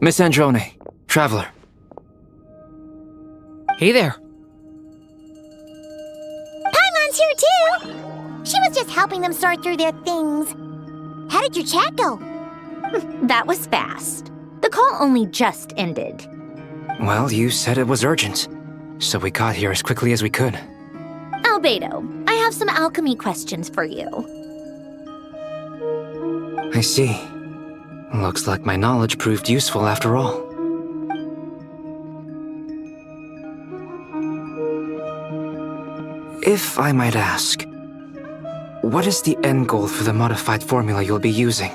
Miss Sandrone, Traveler. Hey there. Paimon's here too! She was just helping them sort through their things. How did your chat go? That was fast. The call only just ended. Well, you said it was urgent, so we got here as quickly as we could. Albedo, I have some alchemy questions for you. I see. Looks like my knowledge proved useful after all. If I might ask, what is the end goal for the modified formula you'll be using?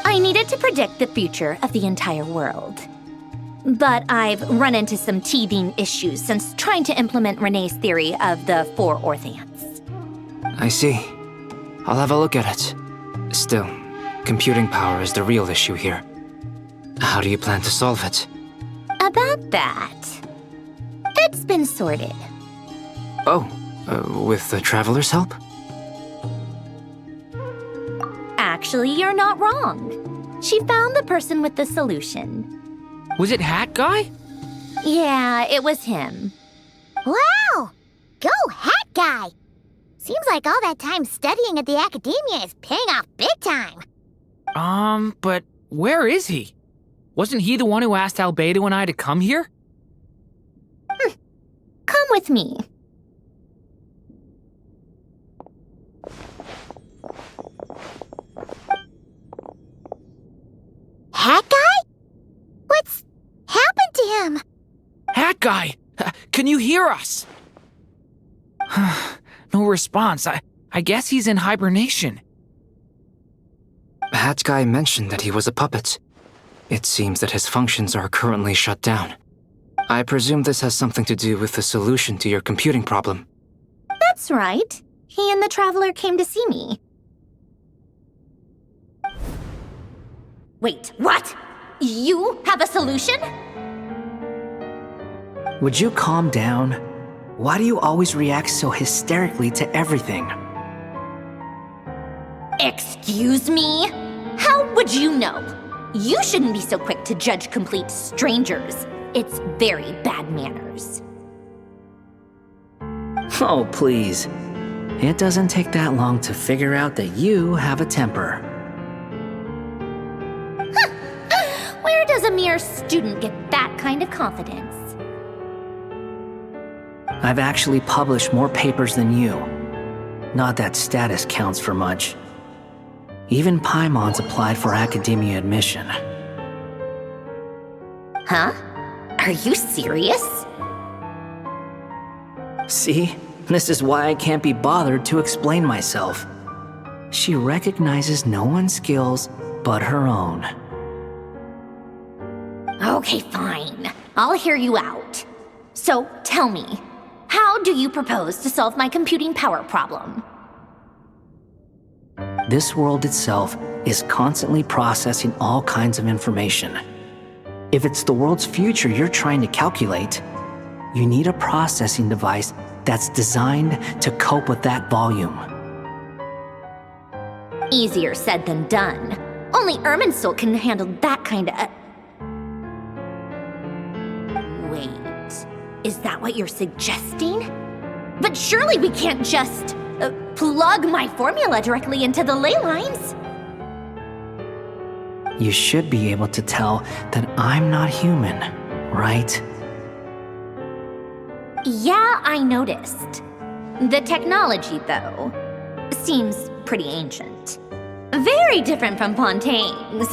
I needed to predict the future of the entire world. But I've run into some teething issues since trying to implement Renee's theory of the 4 Orthants. I see. I'll have a look at it. Still, computing power is the real issue here. How do you plan to solve it? About that, it's been sorted. Oh, with the Traveler's help? Actually, you're not wrong. She found the person with the solution. Was it Hat Guy? Yeah, it was him. Wow! Go Hat Guy! Seems like all that time studying at the academia is paying off big time. But where is he? Wasn't he the one who asked Albedo and I to come here? Come with me. Hat Guy? What's happened to him? Hat Guy! Can you hear us? No response. I guess he's in hibernation. Hat Guy mentioned that he was a puppet. It seems that his functions are currently shut down. I presume this has something to do with the solution to your computing problem. That's right. He and the Traveler came to see me. Wait, what? You have a solution? Would you calm down? Why do you always react so hysterically to everything? Excuse me? How would you know? You shouldn't be so quick to judge complete strangers. It's very bad manners. Oh, please. It doesn't take that long to figure out that you have a temper. Where does a mere student get that kind of confidence? I've actually published more papers than you. Not that status counts for much. Even Paimon's applied for academia admission. Huh? Are you serious? See? This is why I can't be bothered to explain myself. She recognizes no one's skills but her own. Okay, fine. I'll hear you out. So, tell me, how do you propose to solve my computing power problem? This world itself is constantly processing all kinds of information. If it's the world's future you're trying to calculate, you need a processing device that's designed to cope with that volume. Easier said than done. Only Irminsul can handle that kind of... Wait, is that what you're suggesting? But surely we can't just plug my formula directly into the ley lines. You should be able to tell that I'm not human, right? Yeah, I noticed. The technology, though, seems pretty ancient. Very different from Fontaine's.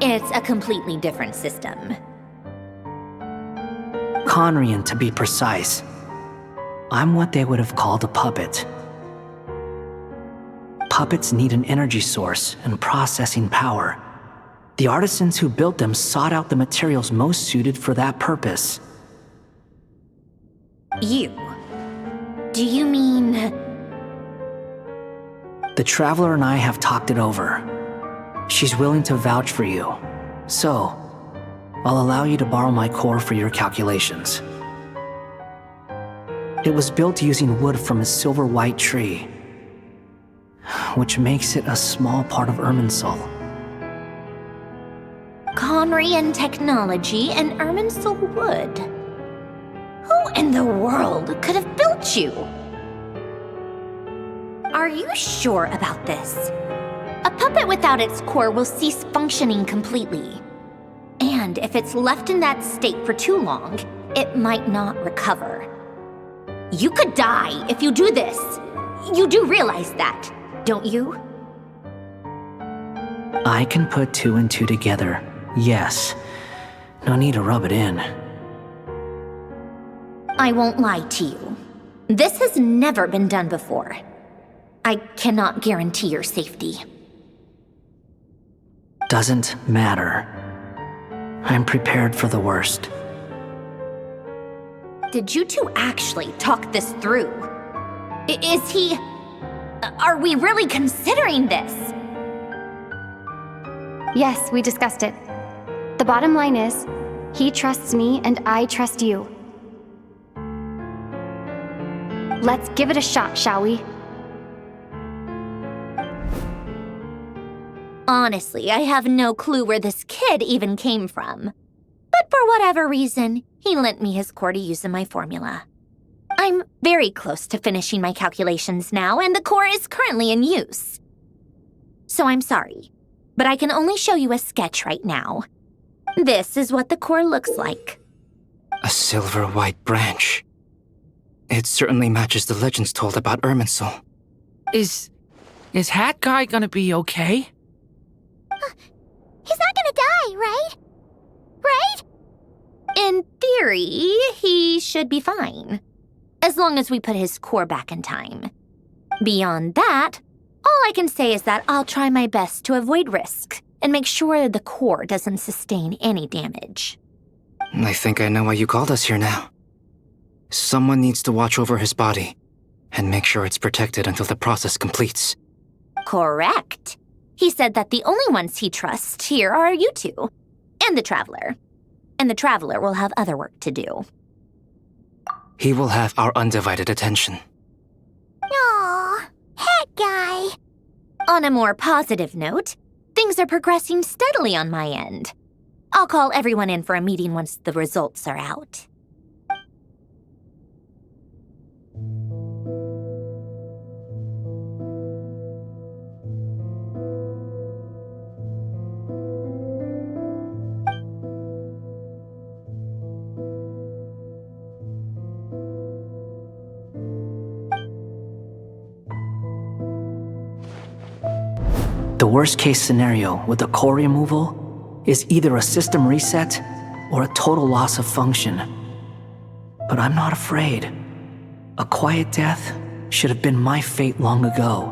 It's a completely different system. Conrian, to be precise. I'm what they would have called a puppet. Puppets need an energy source and processing power. The artisans who built them sought out the materials most suited for that purpose. You? Do you mean... The Traveler and I have talked it over. She's willing to vouch for you. So, I'll allow you to borrow my core for your calculations. It was built using wood from a silver-white tree, which makes it a small part of Irminsul. Conrian technology and Irminsul wood. Who in the world could have built you? Are you sure about this? A puppet without its core will cease functioning completely. And if it's left in that state for too long, it might not recover. You could die if you do this. You do realize that, don't you? I can put two and two together, yes. No need to rub it in. I won't lie to you. This has never been done before. I cannot guarantee your safety. Doesn't matter. I'm prepared for the worst. Did you two actually talk this through? Is he... Are we really considering this? Yes, we discussed it. The bottom line is, he trusts me and I trust you. Let's give it a shot, shall we? Honestly, I have no clue where this kid even came from. But for whatever reason, he lent me his core to use in my formula. I'm very close to finishing my calculations now, and the core is currently in use. So I'm sorry, but I can only show you a sketch right now. This is what the core looks like. A silver-white branch. It certainly matches the legends told about Irminsul. Is Hat Guy gonna be okay? He's not gonna die, right? Right? In theory, he should be fine. As long as we put his core back in time. Beyond that, all I can say is that I'll try my best to avoid risk and make sure the core doesn't sustain any damage. I think I know why you called us here now. Someone needs to watch over his body and make sure it's protected until the process completes. Correct. He said that the only ones he trusts here are you two, and the Traveler. And the Traveler will have other work to do. He will have our undivided attention. Aw, Hat Guy. On a more positive note, things are progressing steadily on my end. I'll call everyone in for a meeting once the results are out. The worst case scenario with the core removal is either a system reset or a total loss of function. But I'm not afraid. A quiet death should have been my fate long ago.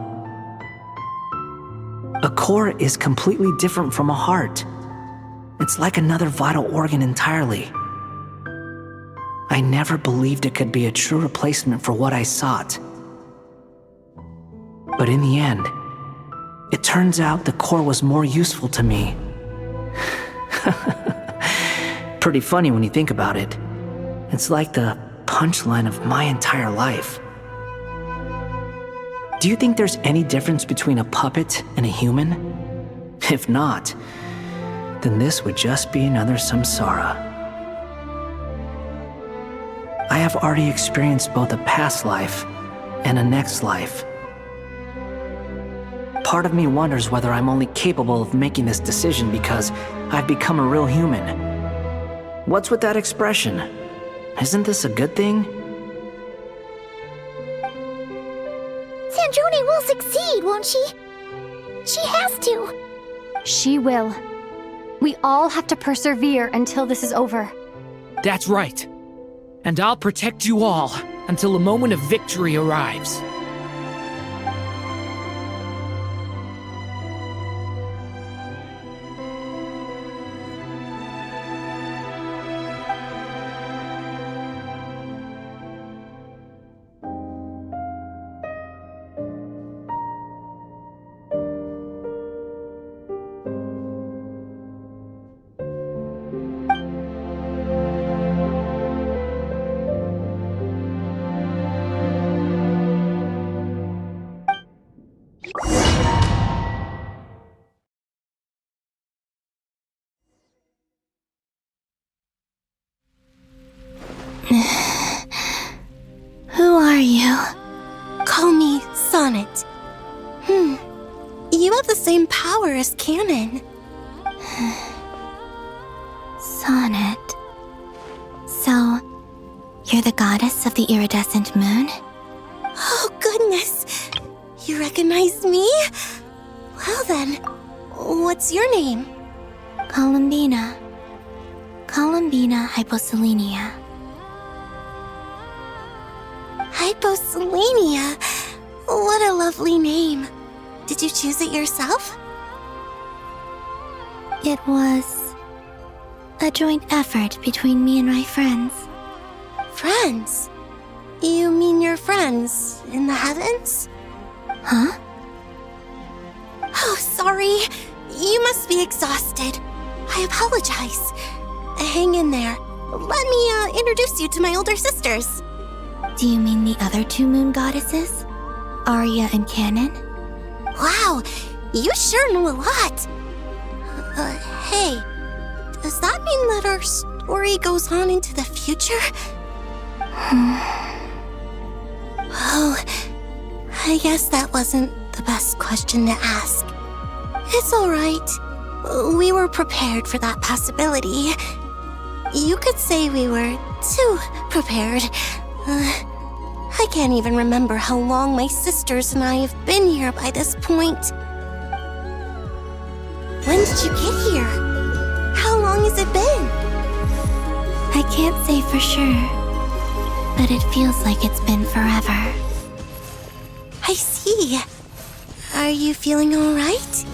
A core is completely different from a heart. It's like another vital organ entirely. I never believed it could be a true replacement for what I sought. But in the end, it turns out the core was more useful to me. Pretty funny when you think about it. It's like the punchline of my entire life. Do you think there's any difference between a puppet and a human? If not, then this would just be another samsara. I have already experienced both a past life and a next life. Part of me wonders whether I'm only capable of making this decision because I've become a real human. What's with that expression? Isn't this a good thing? Sandrone will succeed, won't she? She has to. She will. We all have to persevere until this is over. That's right. And I'll protect you all until the moment of victory arrives. power is canon. Sonnet. So, you're the goddess of the iridescent moon? Oh, goodness. You recognize me? Well then, what's your name? Columbina. Columbina Hyposelenia. Hyposelenia? What a lovely name. Did you choose it yourself? It was a joint effort between me and my friends. Friends? You mean your friends in the heavens? Huh? Oh, sorry. You must be exhausted. I apologize. Hang in there. Let me introduce you to my older sisters. Do you mean the other two moon goddesses? Arya and Canon? Wow, you sure know a lot. Hey, does that mean that our story goes on into the future? Oh, I guess that wasn't the best question to ask. It's alright. We were prepared for that possibility. You could say we were too prepared. I can't even remember how long my sisters and I have been here by this point. When did you get here? How long has it been? I can't say for sure, but it feels like it's been forever. I see. Are you feeling alright?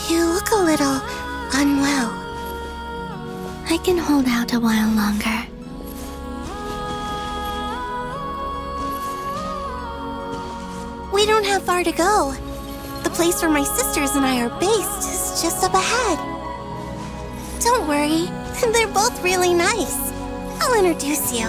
You look a little unwell. I can hold out a while longer. We don't have far to go. The place where my sisters and I are based is just up ahead. Don't worry, they're both really nice. I'll introduce you.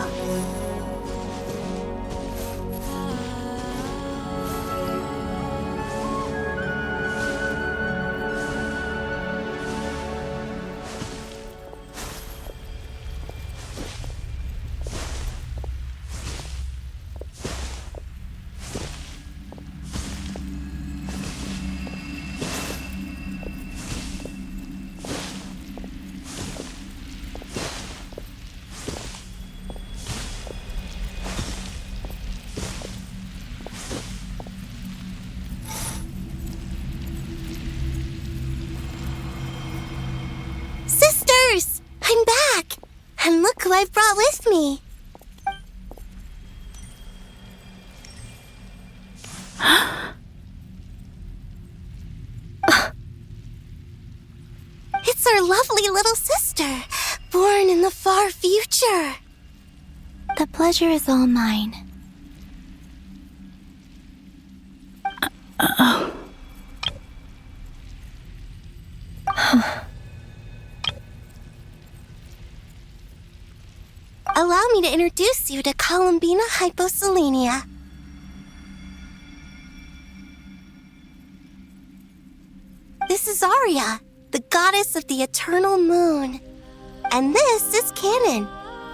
Sisters! I'm back! And look who I've brought with me! It's our lovely little sister, born in the far future. The pleasure is all mine. Allow me to introduce you to Columbina Hyposelenia. This is Arya, the goddess of the eternal moon. And this is Canon,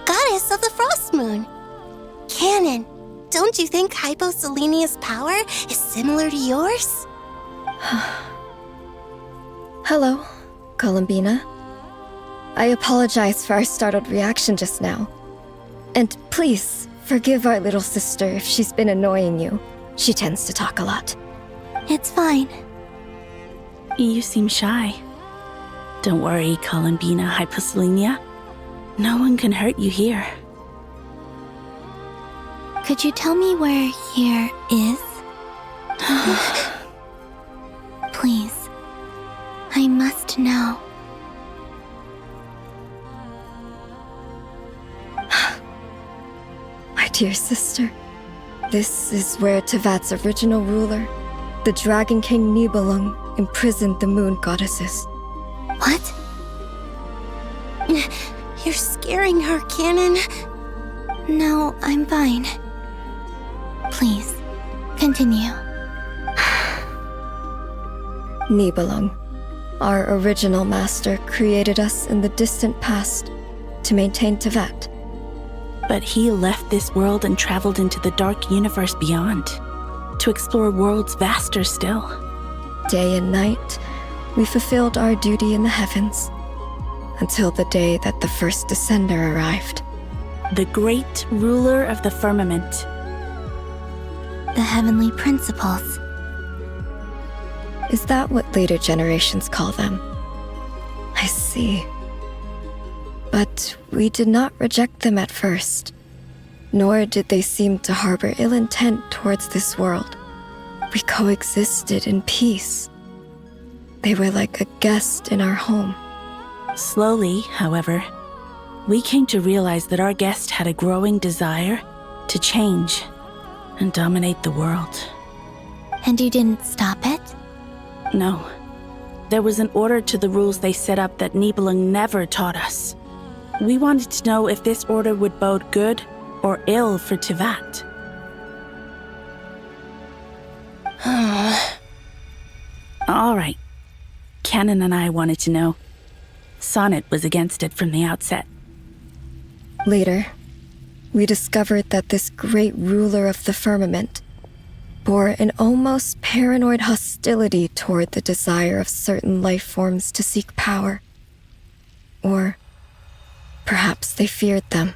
goddess of the frost moon. Canon, don't you think Hyposelenia's power is similar to yours? Hello, Columbina. I apologize for our startled reaction just now. And please, forgive our little sister if she's been annoying you. She tends to talk a lot. It's fine. You seem shy. Don't worry, Columbina Hyposelenia. No one can hurt you here. Could you tell me where here is? Please. I must know. My dear sister, this is where Tevat's original ruler, the Dragon King Nibelung, imprisoned the moon goddesses. What? You're scaring her, Canon. No, I'm fine. Please, continue. Nibelung, our original master, created us in the distant past to maintain Tevat. But he left this world and traveled into the dark universe beyond, to explore worlds vaster still. Day and night, We fulfilled our duty in the heavens until the day that the first descender arrived. The great ruler of the firmament. The heavenly principles. Is that what later generations call them? I see. But we did not reject them at first, nor did they seem to harbor ill intent towards this world. We coexisted in peace. They were like a guest in our home. Slowly, however, we came to realize that our guest had a growing desire to change and dominate the world. And you didn't stop it? No. There was an order to the rules they set up that Nibelung never taught us. We wanted to know if this order would bode good or ill for Tivat. All right. Canon and I wanted to know. Sonnet was against it from the outset. Later, we discovered that this great ruler of the firmament bore an almost paranoid hostility toward the desire of certain life forms to seek power. Or perhaps they feared them.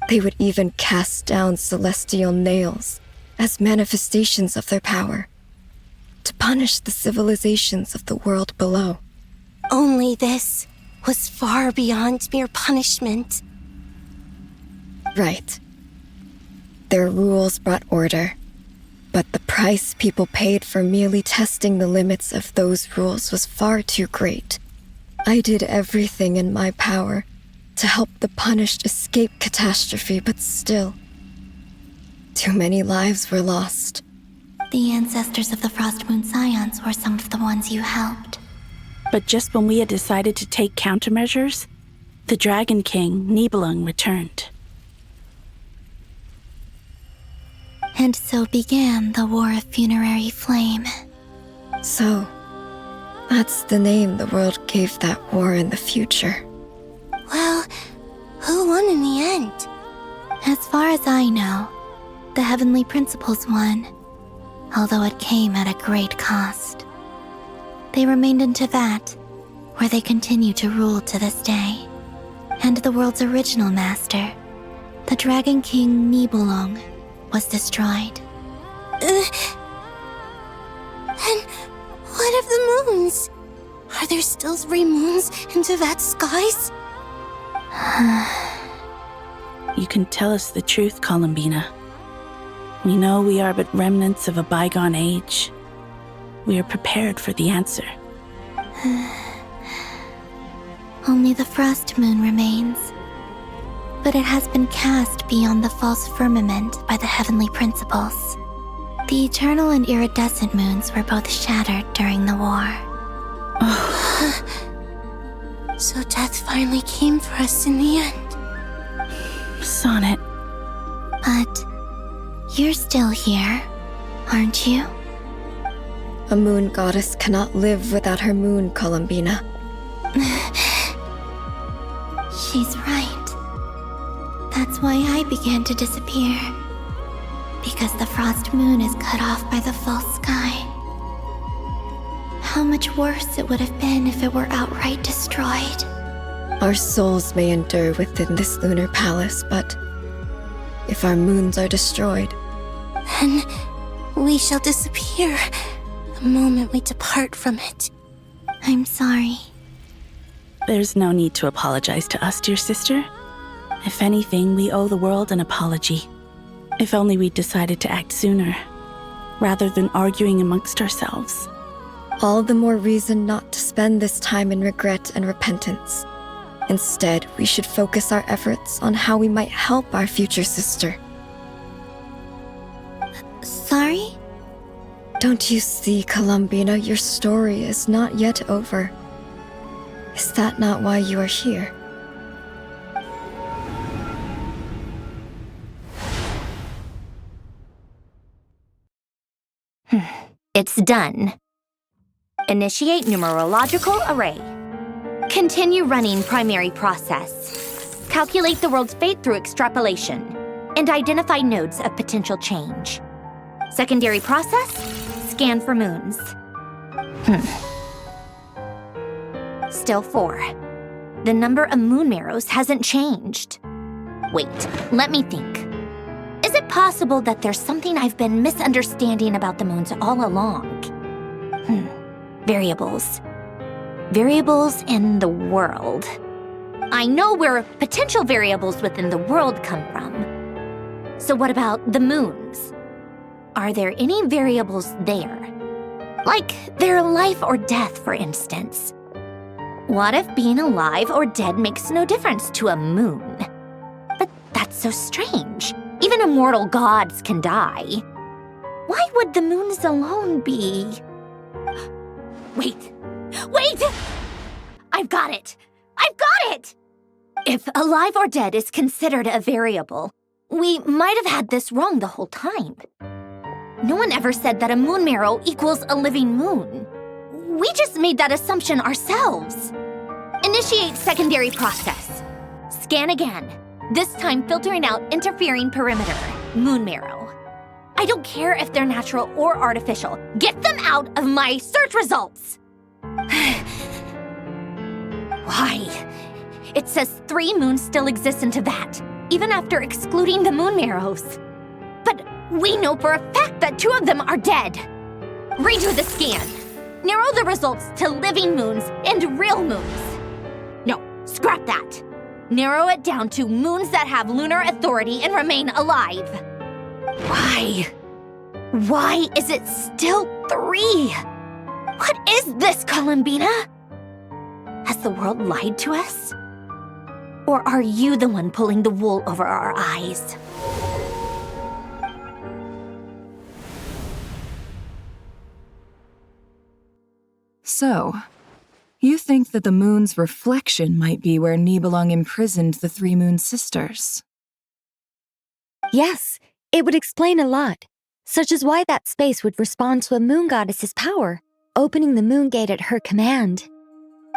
They would even cast down celestial nails as manifestations of their power, to punish the civilizations of the world below. Only this was far beyond mere punishment. Right. Their rules brought order, but the price people paid for merely testing the limits of those rules was far too great. I did everything in my power to help the punished escape catastrophe, but still, too many lives were lost. The ancestors of the Frost Moon Scions were some of the ones you helped. But just when we had decided to take countermeasures, the Dragon King, Nibelung, returned. And so began the War of Funerary Flame. So, that's the name the world gave that war in the future. Well, who won in the end? As far as I know, the Heavenly Principles won, although it came at a great cost. They remained in Tivat, where they continue to rule to this day. And the world's original master, the Dragon King Nibelung, was destroyed. And what of the moons? Are there still 3 moons in Tivat's skies? You can tell us the truth, Columbina. We know we are but remnants of a bygone age. We are prepared for the answer. Only the Frost Moon remains. But it has been cast beyond the false firmament by the Heavenly Principles. The eternal and iridescent moons were both shattered during the war. So death finally came for us in the end. Sonnet. But you're still here, aren't you? A moon goddess cannot live without her moon, Columbina. She's right. That's why I began to disappear. Because the Frost Moon is cut off by the false sky. How much worse it would have been if it were outright destroyed. Our souls may endure within this lunar palace, but if our moons are destroyed, then we shall disappear the moment we depart from it. I'm sorry. There's no need to apologize to us, dear sister. If anything, we owe the world an apology. If only we'd decided to act sooner, rather than arguing amongst ourselves. all the more reason not to spend this time in regret and repentance. Instead, we should focus our efforts on how we might help our future sister. Sorry? Don't you see, Columbina, your story is not yet over. Is that not why you are here? It's done. Initiate numerological array. Continue running primary process. Calculate the world's fate through extrapolation. And identify nodes of potential change. Secondary process, scan for moons. Still 4. The number of moon marrows hasn't changed. Wait, let me think. Is it possible that there's something I've been misunderstanding about the moons all along? Variables. Variables in the world. I know where potential variables within the world come from. So what about the moons? Are there any variables there? Like their life or death, for instance. What if being alive or dead makes no difference to a moon? But that's so strange. Even immortal gods can die. Why would the moons alone be... Wait! I've got it! If alive or dead is considered a variable, we might have had this wrong the whole time. No one ever said that a moon marrow equals a living moon. We just made that assumption ourselves. Initiate secondary process. Scan again. This time filtering out interfering perimeter, moon marrow. I don't care if they're natural or artificial. Get them out of my search results! Why? It says 3 moons still exist in Teyvat, even after excluding the moon marrows. But we know for a fact that 2 of them are dead. Redo the scan. Narrow the results to living moons and real moons. No, scrap that. Narrow it down to moons that have lunar authority and remain alive. Why? Why is it still 3? What is this, Columbina? Has the world lied to us? Or are you the one pulling the wool over our eyes? So, you think that the moon's reflection might be where Nibelung imprisoned the 3 moon sisters? Yes, it would explain a lot, such as why that space would respond to a moon goddess's power, opening the moon gate at her command.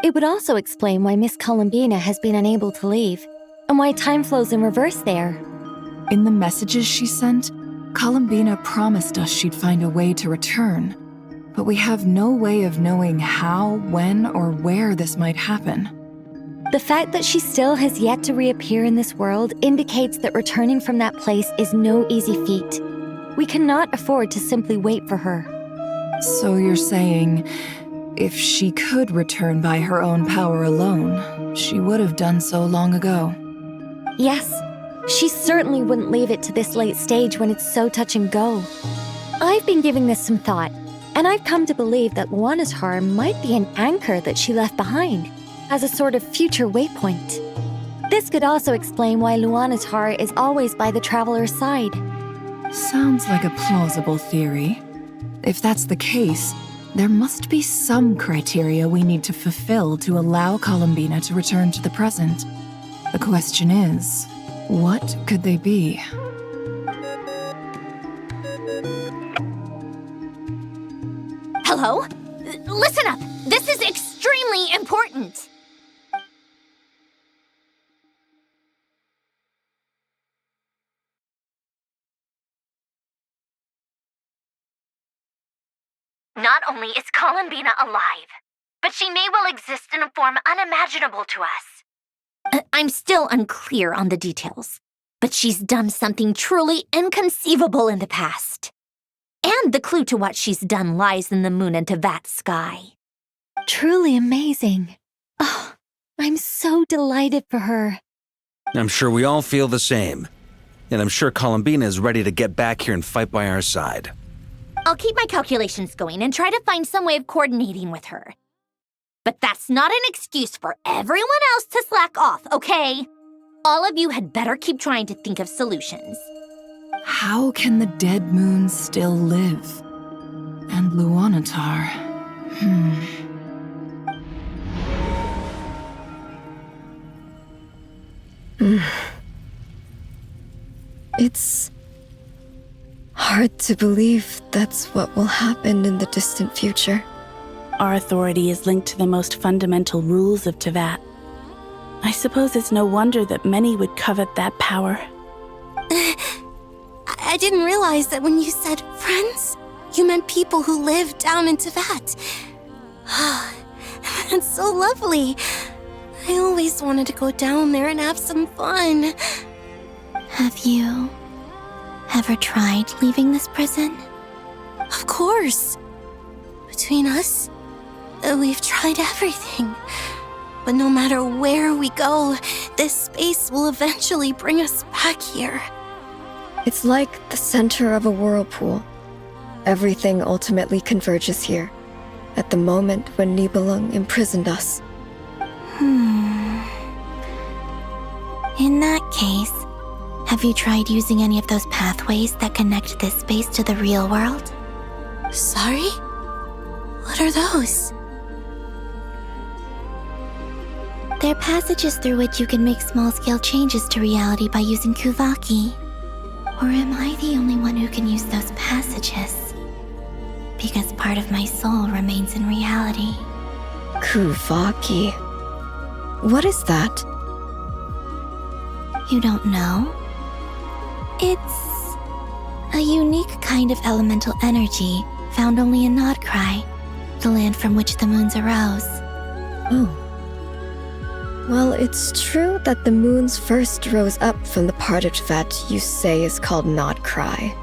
It would also explain why Miss Columbina has been unable to leave, and why time flows in reverse there. In the messages she sent, Columbina promised us she'd find a way to return, but we have no way of knowing how, when, or where this might happen. The fact that she still has yet to reappear in this world indicates that returning from that place is no easy feat. We cannot afford to simply wait for her. So you're saying, if she could return by her own power alone, she would have done so long ago? Yes, she certainly wouldn't leave it to this late stage when it's so touch and go. I've been giving this some thought, and I've come to believe that Luanatar might be an anchor that she left behind, as a sort of future waypoint. This could also explain why Luanatar is always by the traveler's side. Sounds like a plausible theory. If that's the case, there must be some criteria we need to fulfill to allow Columbina to return to the present. The question is, what could they be? Hello? Listen up! This is extremely important! Not only is Columbina alive, but she may well exist in a form unimaginable to us. I'm still unclear on the details, but she's done something truly inconceivable in the past. And the clue to what she's done lies in the moon and Teyvat sky. Truly amazing. Oh, I'm so delighted for her. I'm sure we all feel the same. And I'm sure Columbina is ready to get back here and fight by our side. I'll keep my calculations going and try to find some way of coordinating with her. But that's not an excuse for everyone else to slack off, okay? All of you had better keep trying to think of solutions. How can the dead moons still live? And Luanatar... It's hard to believe that's what will happen in the distant future. Our authority is linked to the most fundamental rules of Teyvat. I suppose it's no wonder that many would covet that power. I didn't realize that when you said friends, you meant people who live down in Teyvat. It's so lovely. I always wanted to go down there and have some fun. Have you ever tried leaving this prison? Of course. Between us, we've tried everything. But no matter where we go, this space will eventually bring us back here. It's like the center of a whirlpool. Everything ultimately converges here, at the moment when Nibelung imprisoned us. In that case, have you tried using any of those pathways that connect this space to the real world? Sorry? What are those? They're passages through which you can make small-scale changes to reality by using Kuvaki. Or am I the only one who can use those passages? Because part of my soul remains in reality. Kuvaki. What is that? You don't know? It's a unique kind of elemental energy found only in Nod-Krai, the land from which the moons arose. Oh. Well, it's true that the moons first rose up from the part of Tvet you say is called Nod-Krai.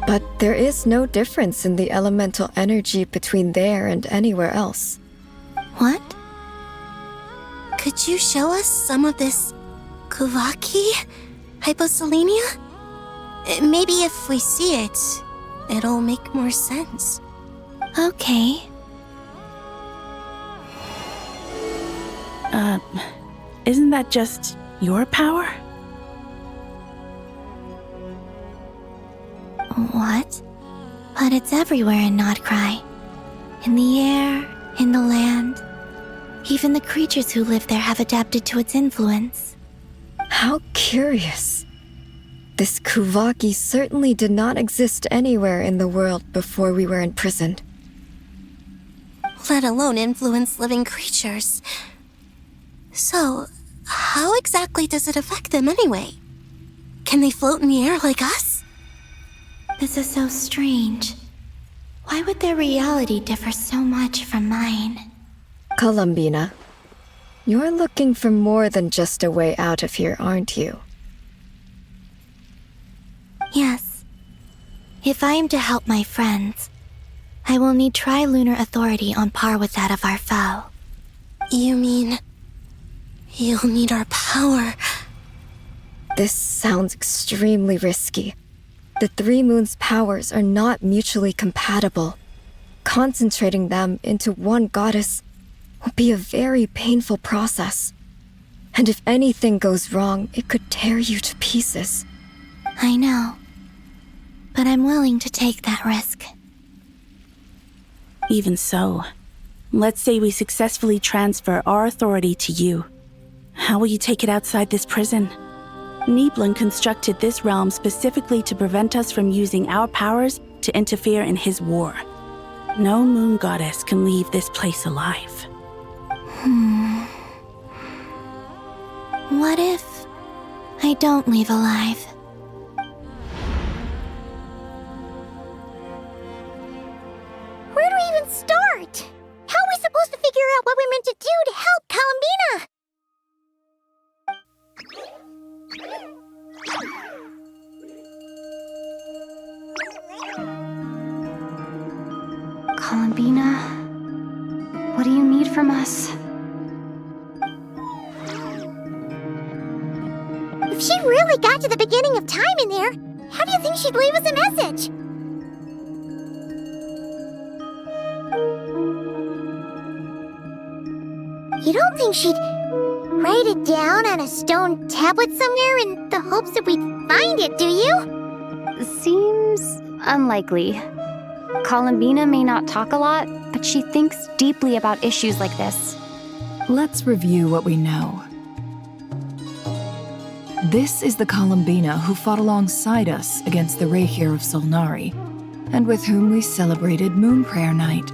But there is no difference in the elemental energy between there and anywhere else. What? Could you show us some of this Kuvaki? Hyposelenia? Maybe if we see it, it'll make more sense. Okay. Isn't that just your power? What? But it's everywhere in Nod-Krai. In the air, in the land. Even the creatures who live there have adapted to its influence. How curious. This Kuvaki certainly did not exist anywhere in the world before we were imprisoned. Let alone influence living creatures. So, how exactly does it affect them anyway? Can they float in the air like us? This is so strange. Why would their reality differ so much from mine? Columbina, you're looking for more than just a way out of here, aren't you? Yes. If I am to help my friends, I will need Tri-Lunar authority on par with that of our foe. You mean you'll need our power? This sounds extremely risky. The Three Moons' powers are not mutually compatible. Concentrating them into one goddess will be a very painful process. And if anything goes wrong, it could tear you to pieces. I know. But I'm willing to take that risk. Even so, let's say we successfully transfer our authority to you. How will you take it outside this prison? Nibelung constructed this realm specifically to prevent us from using our powers to interfere in his war. No moon goddess can leave this place alive. What if I don't leave alive? Where do we even start? How are we supposed to figure out what we're meant to do to help Columbina? Columbina, what do you need from us? If she really got to the beginning of time in there, how do you think she'd leave us a message? You don't think she'd write it down on a stone tablet somewhere in the hopes that we'd find it, do you? Seems unlikely. Columbina may not talk a lot, but she thinks deeply about issues like this. Let's review what we know. This is the Columbina who fought alongside us against the Rerir of Solnari, and with whom we celebrated Moon Prayer Night.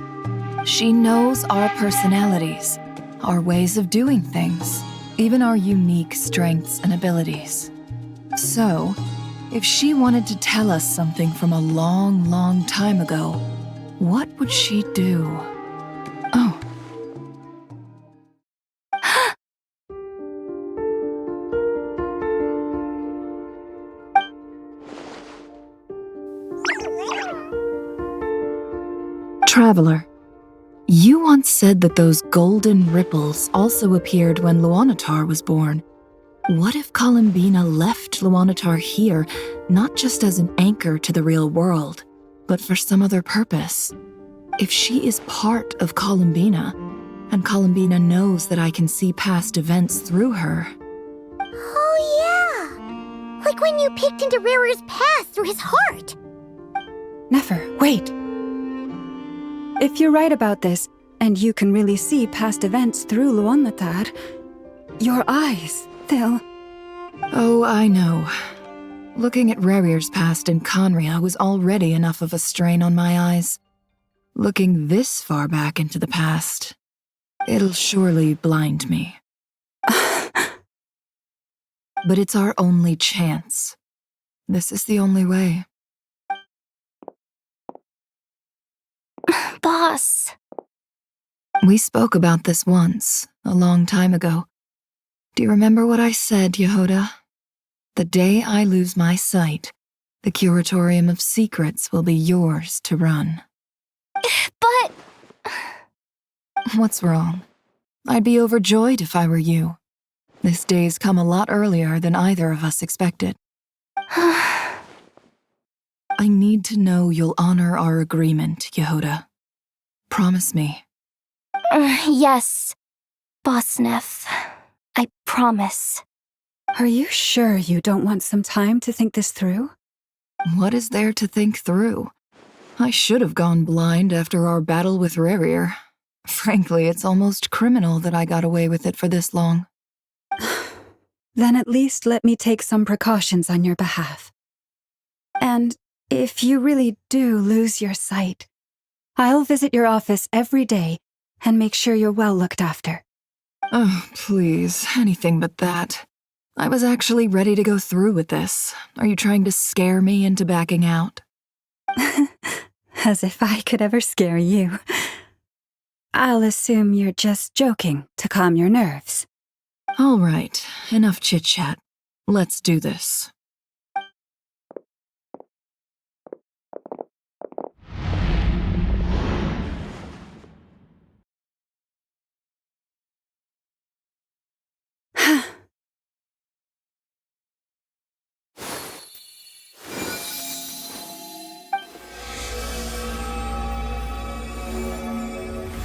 She knows our personalities, our ways of doing things, even our unique strengths and abilities. So, if she wanted to tell us something from a long, long time ago, what would she do? Oh, Traveler, you once said that those golden ripples also appeared when Luonatar was born. What if Columbina left Luonatar here, not just as an anchor to the real world, but for some other purpose? If she is part of Columbina, and Columbina knows that I can see past events through her... Oh yeah! Like when you peeked into Rerir's past through his heart! Nefer, wait! If you're right about this, and you can really see past events through Luonatar, your eyes, they'll... Oh, I know. Looking at Rerir's past in Conria was already enough of a strain on my eyes. Looking this far back into the past, it'll surely blind me. But it's our only chance. This is the only way. Boss. We spoke about this once, a long time ago. Do you remember what I said, Yehoda? The day I lose my sight, the Curatorium of Secrets will be yours to run. But... What's wrong? I'd be overjoyed if I were you. This day's come a lot earlier than either of us expected. I need to know you'll honor our agreement, Yehoda. Promise me. Yes, Boss Nef. I promise. Are you sure you don't want some time to think this through? What is there to think through? I should have gone blind after our battle with Rerir. Frankly, it's almost criminal that I got away with it for this long. Then at least let me take some precautions on your behalf. And if you really do lose your sight, I'll visit your office every day and make sure you're well looked after. Oh, please, anything but that. I was actually ready to go through with this. Are you trying to scare me into backing out? As if I could ever scare you. I'll assume you're just joking to calm your nerves. All right, enough chit-chat. Let's do this.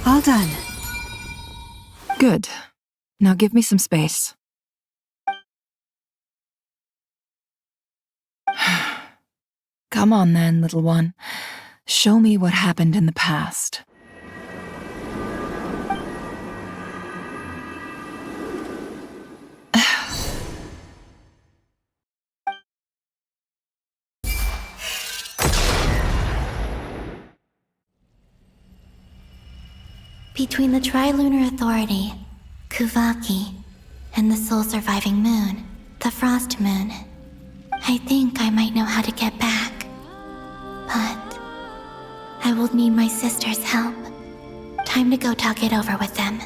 All done. Good. Now give me some space. Come on then, little one. Show me what happened in the past. Between the Tri-Lunar Authority, Kuvaki, and the sole-surviving moon, the Frost Moon, I think I might know how to get back. But I will need my sister's help. Time to go talk it over with them.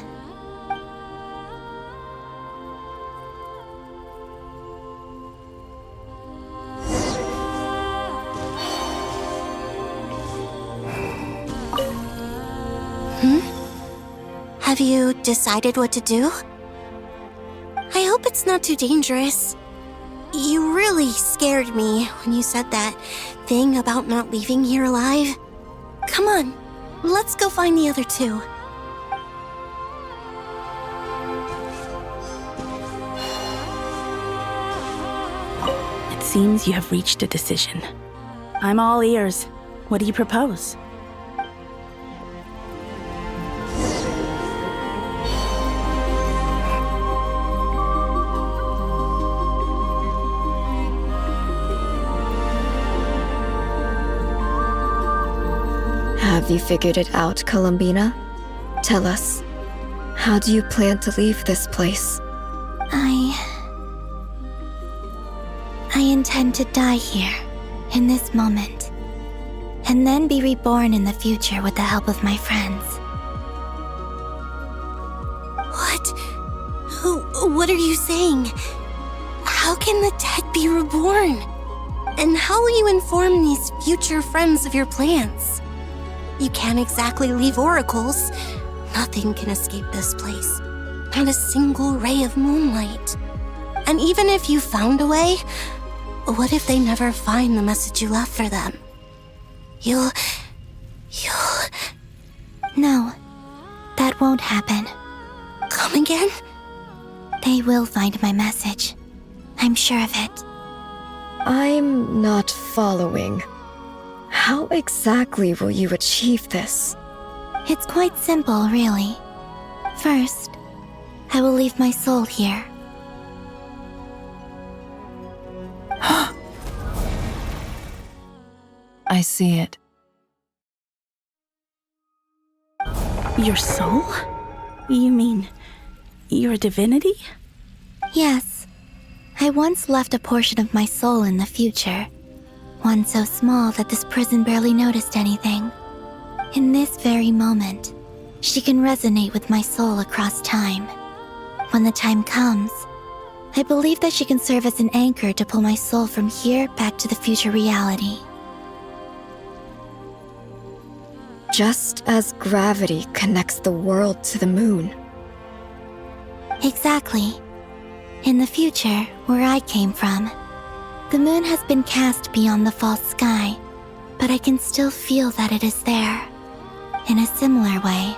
Have you decided what to do? I hope it's not too dangerous. You really scared me when you said that thing about not leaving here alive. Come on, let's go find the other two. It seems you have reached a decision. I'm all ears. What do you propose? Have you figured it out, Columbina? Tell us, how do you plan to leave this place? I intend to die here, in this moment, and then be reborn in the future with the help of my friends. What are you saying? How can the dead be reborn? And how will you inform these future friends of your plans? You can't exactly leave oracles. Nothing can escape this place. Not a single ray of moonlight. And even if you found a way, what if they never find the message you left for them? You'll... No, that won't happen. Come again? They will find my message. I'm sure of it. I'm not following. How exactly will you achieve this? It's quite simple, really. First, I will leave my soul here. I see it. Your soul? You mean you're a divinity? Yes. I once left a portion of my soul in the future. One so small that this prison barely noticed anything. In this very moment, she can resonate with my soul across time. When the time comes, I believe that she can serve as an anchor to pull my soul from here back to the future reality. Just as gravity connects the world to the moon. Exactly. In the future, where I came from, the moon has been cast beyond the false sky, but I can still feel that it is there. In a similar way,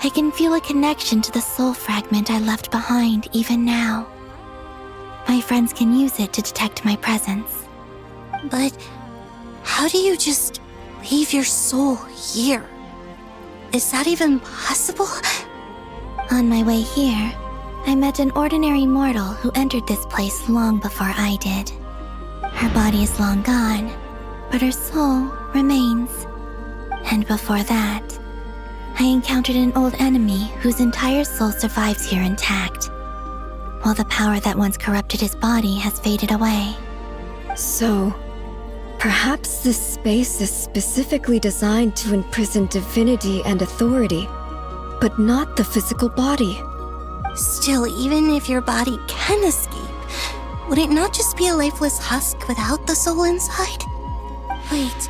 I can feel a connection to the soul fragment I left behind even now. My friends can use it to detect my presence. But how do you just leave your soul here? Is that even possible? On my way here, I met an ordinary mortal who entered this place long before I did. Her body is long gone, but her soul remains. And before that, I encountered an old enemy whose entire soul survives here intact, while the power that once corrupted his body has faded away. So, perhaps this space is specifically designed to imprison divinity and authority, but not the physical body. Still, even if your body can escape, would it not just be a lifeless husk without the soul inside? Wait,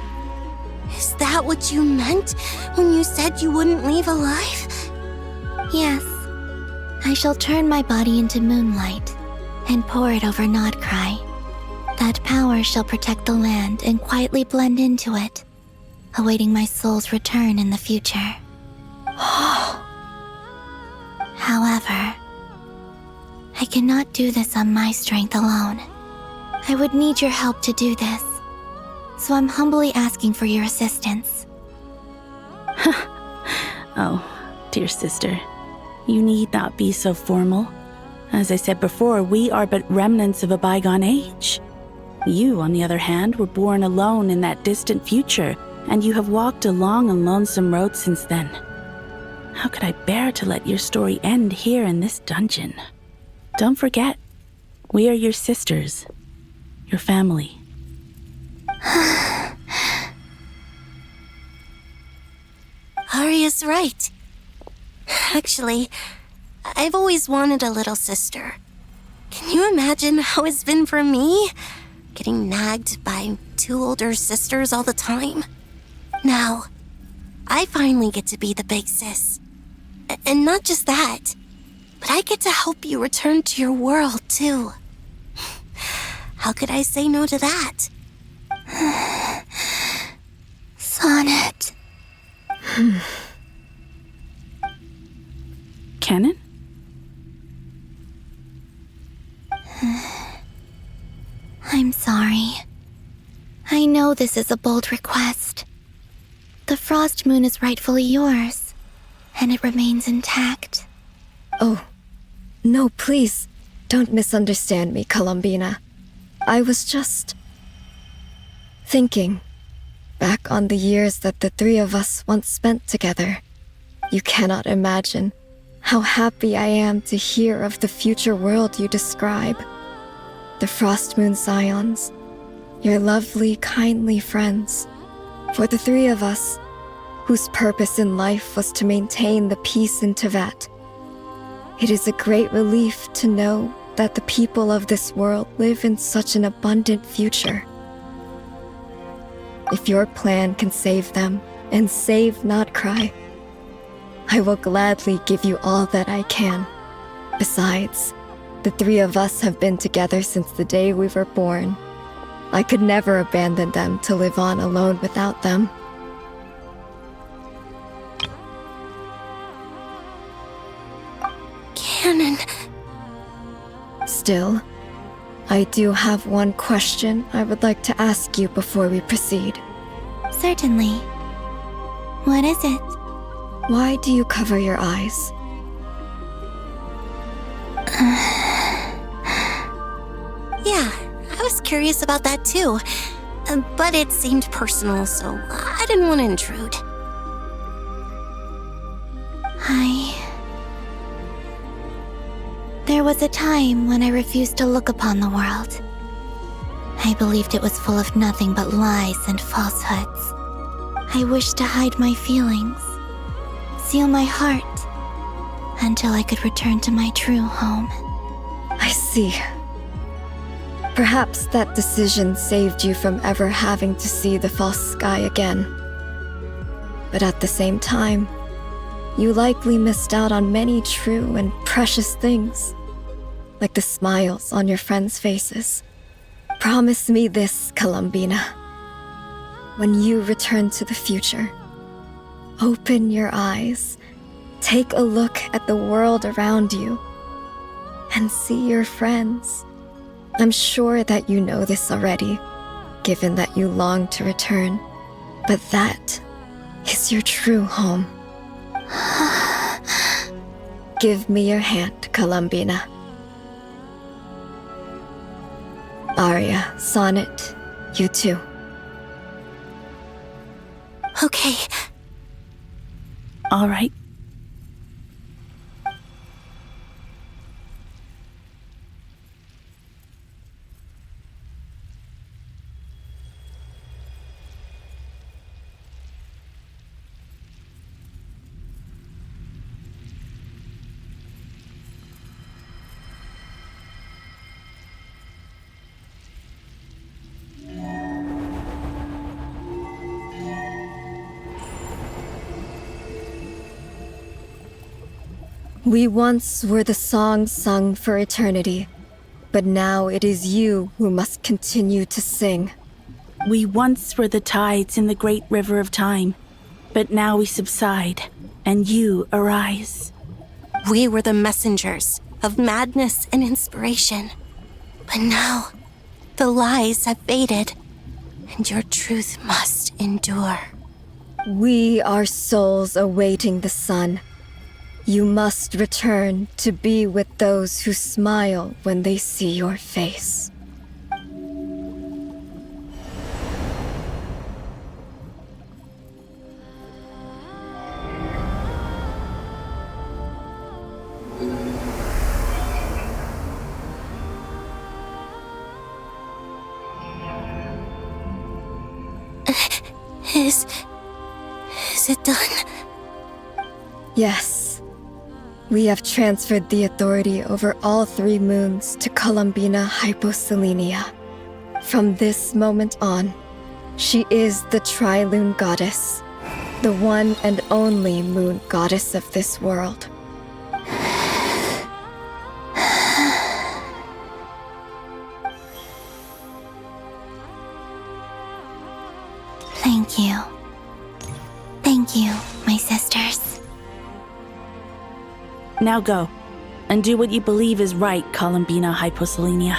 is that what you meant when you said you wouldn't leave alive? Yes. I shall turn my body into moonlight and pour it over Nod-Krai. That power shall protect the land and quietly blend into it, awaiting my soul's return in the future. However, I cannot do this on my strength alone. I would need your help to do this, so I'm humbly asking for your assistance. Oh, dear sister, you need not be so formal. As I said before, we are but remnants of a bygone age. You, on the other hand, were born alone in that distant future, and you have walked a long and lonesome road since then. How could I bear to let your story end here in this dungeon? Don't forget, we are your sisters, your family. Arya's right. Actually, I've always wanted a little sister. Can you imagine how it's been for me? Getting nagged by two older sisters all the time. Now, I finally get to be the big sis. And not just that, but I get to help you return to your world, too. How could I say no to that? Sonnet. Canon? I'm sorry. I know this is a bold request. The frost moon is rightfully yours, and it remains intact. Oh, no, please, don't misunderstand me, Columbina. I was just thinking back on the years that the three of us once spent together. You cannot imagine how happy I am to hear of the future world you describe. The Frost Moon Scions, your lovely, kindly friends. For the three of us, whose purpose in life was to maintain the peace in Teyvat. It is a great relief to know that the people of this world live in such an abundant future. If your plan can save them, and save Nod-Krai. I will gladly give you all that I can. Besides, the three of us have been together since the day we were born. I could never abandon them to live on alone without them. Canon. Still, I do have one question I would like to ask you before we proceed. Certainly. What is it? Why do you cover your eyes? Yeah, I was curious about that too. But it seemed personal, so I didn't want to intrude. There was a time when I refused to look upon the world. I believed it was full of nothing but lies and falsehoods. I wished to hide my feelings, seal my heart, until I could return to my true home. I see. Perhaps that decision saved you from ever having to see the false sky again. But at the same time, you likely missed out on many true and precious things, like the smiles on your friends' faces. Promise me this, Columbina. When you return to the future, open your eyes, take a look at the world around you, and see your friends. I'm sure that you know this already, given that you long to return, but that is your true home. Give me your hand, Columbina. Aria, Sonnet, you too. Okay. All right. We once were the song sung for eternity, but now it is you who must continue to sing. We once were the tides in the great river of time, but now we subside, and you arise. We were the messengers of madness and inspiration, but now the lies have faded, and your truth must endure. We are souls awaiting the sun. You must return to be with those who smile when they see your face. Is it done? Yes. We have transferred the authority over all 3 moons to Columbina Hyposelenia. From this moment on, she is the Tri-Lunar goddess, the one and only moon goddess of this world. Thank you. Thank you, my sisters. Now go, and do what you believe is right, Columbina Hyposelenia.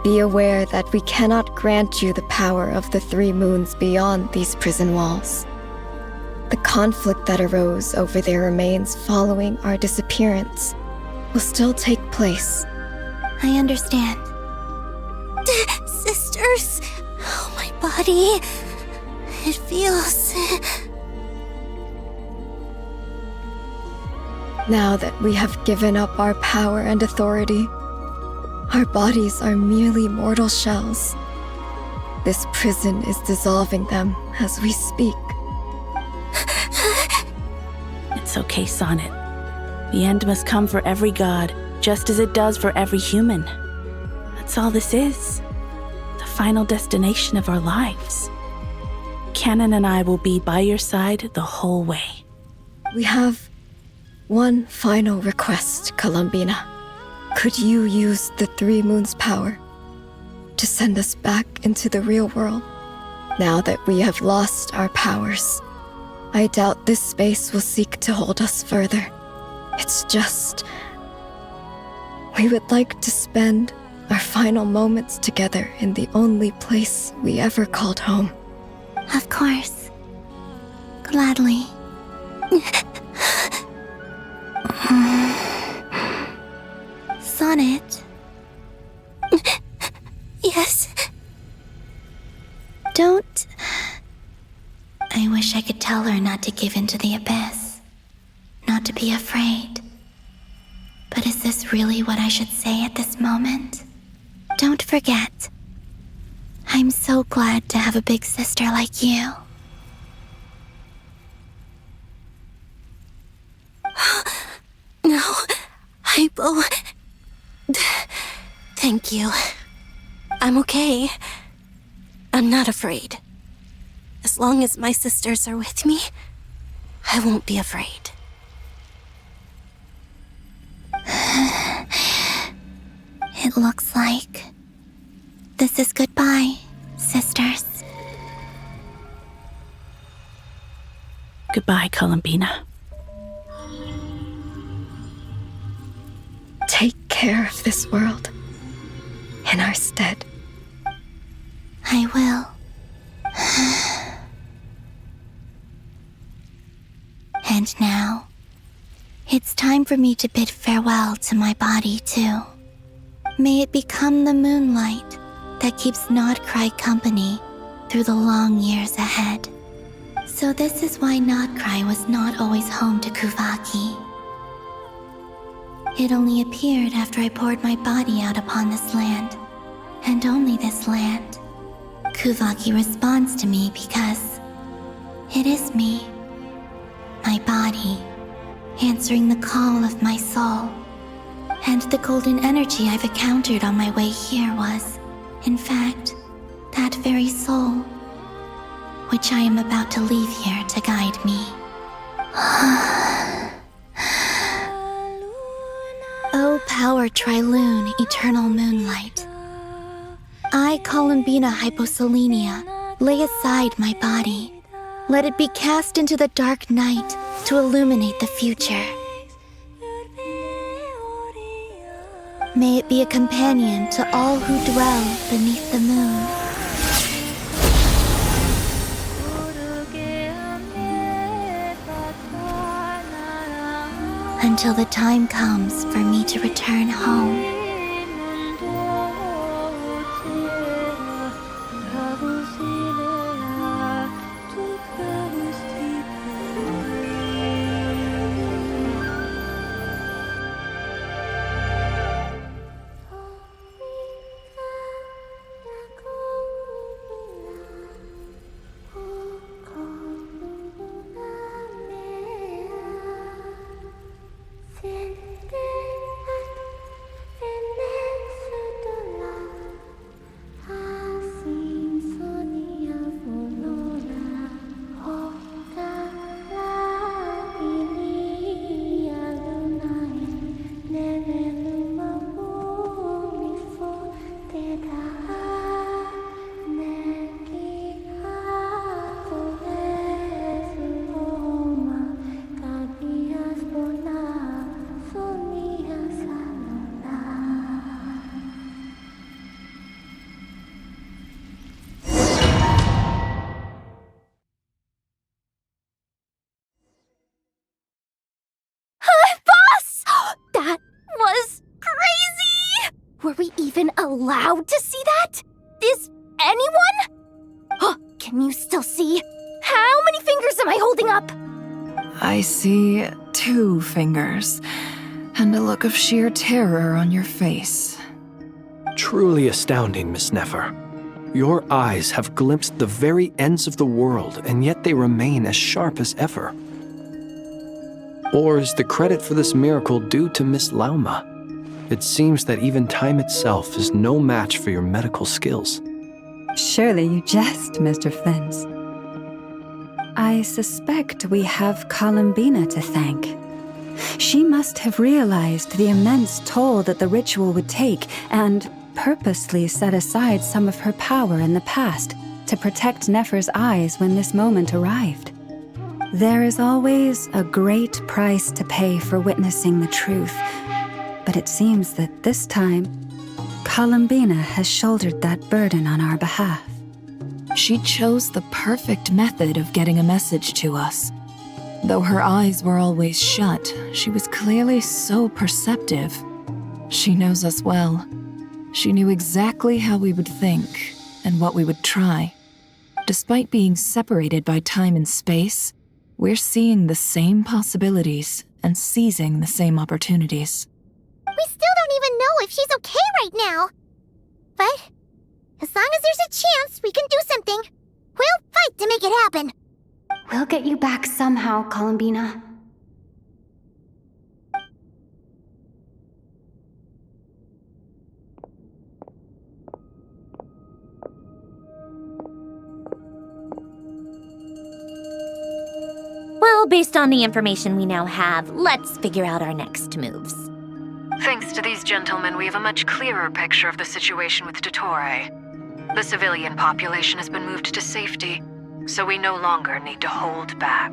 Be aware that we cannot grant you the power of the 3 moons beyond these prison walls. The conflict that arose over their remains following our disappearance will still take place. I understand. Sisters! Oh, my body. It feels... Now that we have given up our power and authority, our bodies are merely mortal shells. This prison is dissolving them as we speak. It's okay, Sonnet. The end must come for every god, just as it does for every human. That's all this is. The final destination of our lives. Canon and I will be by your side the whole way. We have one final request, Columbina. Could you use the Three Moons' power to send us back into the real world? Now that we have lost our powers, I doubt this space will seek to hold us further. It's just... we would like to spend our final moments together in the only place we ever called home. Of course. Gladly. Sonnet? Yes. Don't... I wish I could tell her not to give in to the abyss. Not to be afraid. But is this really what I should say at this moment? Don't forget. I'm so glad to have a big sister like you. No, Hypo. Thank you. I'm okay. I'm not afraid. As long as my sisters are with me, I won't be afraid. It looks like this is goodbye, sisters. Goodbye, Columbina. Take care of this world in our stead. I will. And now, it's time for me to bid farewell to my body, too. May it become the moonlight that keeps Nod-Krai company through the long years ahead. So this is why Nod-Krai was not always home to Kuvaki. It only appeared after I poured my body out upon this land, and only this land. Kuvaki responds to me because it is me, my body, answering the call of my soul. And the golden energy I've encountered on my way here was, in fact, that very soul, which I am about to leave here to guide me. O power Tri-Lunar, eternal moonlight. I, Columbina Hyposelenia, lay aside my body. Let it be cast into the dark night to illuminate the future. May it be a companion to all who dwell beneath the moon. Until the time comes for me to return home. Allowed to see that? Is anyone? Oh, can you still see? How many fingers am I holding up? I see 2 fingers, and a look of sheer terror on your face. Truly astounding, Miss Nefer. Your eyes have glimpsed the very ends of the world, and yet they remain as sharp as ever. Or is the credit for this miracle due to Miss Lauma? It seems that even time itself is no match for your medical skills. Surely you jest, Mr. Flint. I suspect we have Columbina to thank. She must have realized the immense toll that the ritual would take and purposely set aside some of her power in the past to protect Nefer's eyes when this moment arrived. There is always a great price to pay for witnessing the truth, but it seems that this time, Columbina has shouldered that burden on our behalf. She chose the perfect method of getting a message to us. Though her eyes were always shut, she was clearly so perceptive. She knows us well. She knew exactly how we would think and what we would try. Despite being separated by time and space, we're seeing the same possibilities and seizing the same opportunities. We still don't even know if she's okay right now. But as long as there's a chance we can do something, we'll fight to make it happen. We'll get you back somehow, Columbina. Well, based on the information we now have, let's figure out our next moves. Thanks to these gentlemen, we have a much clearer picture of the situation with Dottore. The civilian population has been moved to safety, so we no longer need to hold back.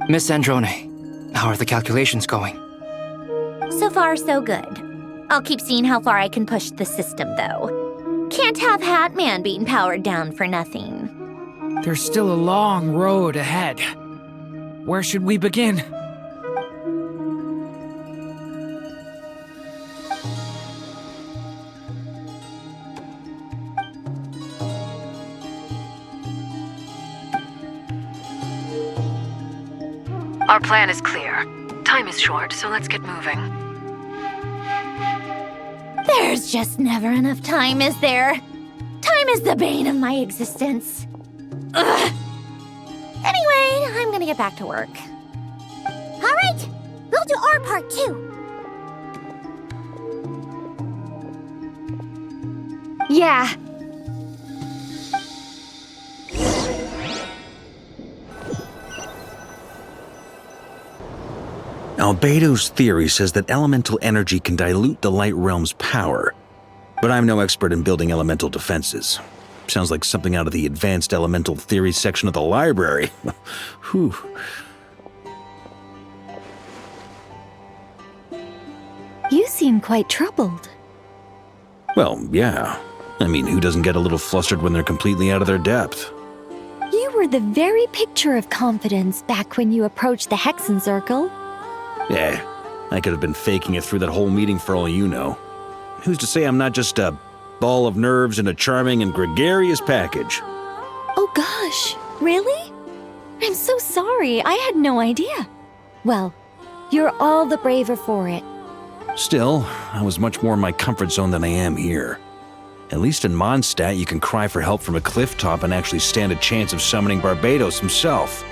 Miss Sandrone, how are the calculations going? So far, so good. I'll keep seeing how far I can push the system, though. Can't have Hatman being powered down for nothing. There's still a long road ahead. Where should we begin? Our plan is clear. Time is short, so let's get moving. There's just never enough time, is there? Time is the bane of my existence. Ugh. Anyway, I'm gonna get back to work. All right, we'll do our part too. Yeah. Albedo's theory says that elemental energy can dilute the light realm's power, but I'm no expert in building elemental defenses. Sounds like something out of the advanced elemental theory section of the library. Whew. You seem quite troubled. Well, yeah. I mean, who doesn't get a little flustered when they're completely out of their depth? You were the very picture of confidence back when you approached the Hexen Circle. Yeah, I could have been faking it through that whole meeting for all you know. Who's to say I'm not just a ball of nerves in a charming and gregarious package? Oh gosh, really? I'm so sorry, I had no idea. Well, you're all the braver for it. Still, I was much more in my comfort zone than I am here. At least in Mondstadt, you can cry for help from a cliff top and actually stand a chance of summoning Barbados himself.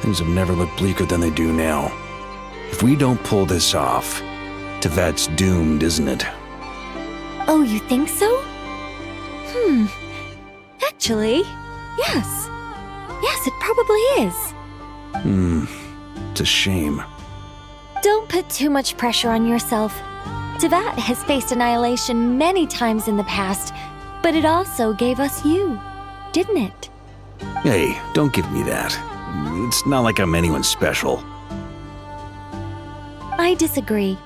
Things have never looked bleaker than they do now. If we don't pull this off, Tevat's doomed, isn't it? Oh, you think so? Actually, yes. Yes, it probably is. It's a shame. Don't put too much pressure on yourself. Tevat has faced annihilation many times in the past, but it also gave us you, didn't it? Hey, don't give me that. It's not like I'm anyone special. I disagree.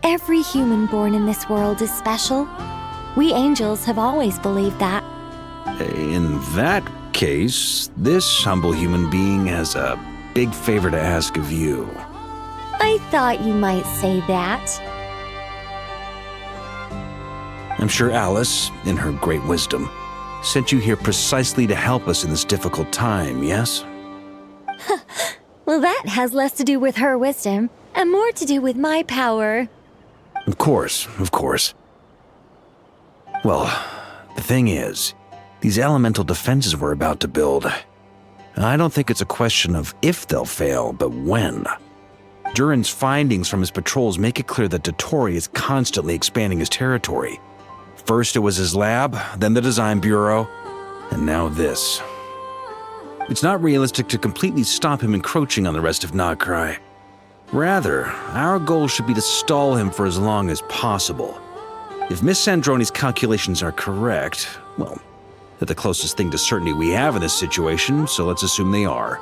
Every human born in this world is special. We angels have always believed that. In that case, this humble human being has a big favor to ask of you. I thought you might say that. I'm sure Alice, in her great wisdom, sent you here precisely to help us in this difficult time, yes? Well, that has less to do with her wisdom and more to do with my power. Of course, of course. Well, the thing is, these elemental defenses we're about to build, I don't think it's a question of if they'll fail, but when. Durin's findings from his patrols make it clear that Dottore is constantly expanding his territory. First it was his lab, then the design bureau, and now this. It's not realistic to completely stop him encroaching on the rest of Nod-Krai. Rather, our goal should be to stall him for as long as possible. If Miss Sandrone's calculations are correct, well, they're the closest thing to certainty we have in this situation, so let's assume they are.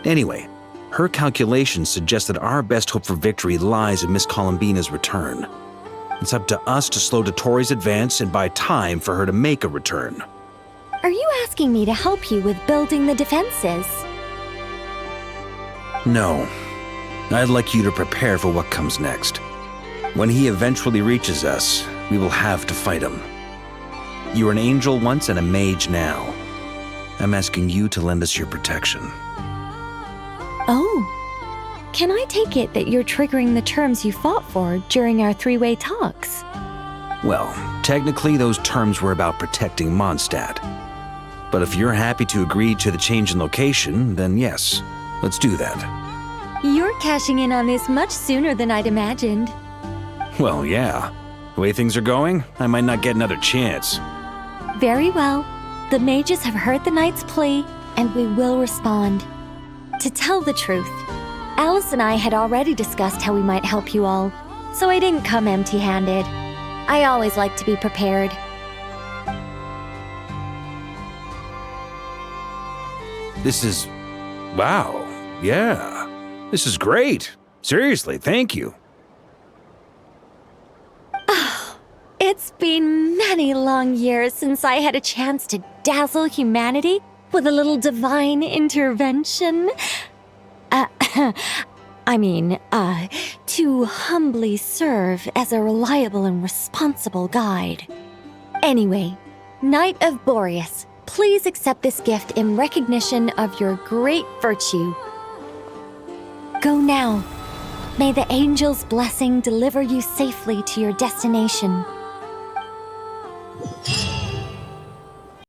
Anyway, her calculations suggest that our best hope for victory lies in Miss Columbina's return. It's up to us to slow Dottore's advance and buy time for her to make a return. Are you asking me to help you with building the defenses? No. I'd like you to prepare for what comes next. When he eventually reaches us, we will have to fight him. You were an angel once and a mage now. I'm asking you to lend us your protection. Oh. Can I take it that you're triggering the terms you fought for during our three-way talks? Well, technically those terms were about protecting Mondstadt. But if you're happy to agree to the change in location, then yes, let's do that. You're cashing in on this much sooner than I'd imagined. Well, yeah. The way things are going, I might not get another chance. Very well. The mages have heard the knight's plea, and we will respond. To tell the truth, Alice and I had already discussed how we might help you all, so I didn't come empty-handed. I always like to be prepared. This is... wow. Yeah. This is great. Seriously, thank you. It's been many long years since I had a chance to dazzle humanity with a little divine intervention. To humbly serve as a reliable and responsible guide. Anyway, Knight of Boreas, please accept this gift in recognition of your great virtue. Go now. May the angel's blessing deliver you safely to your destination.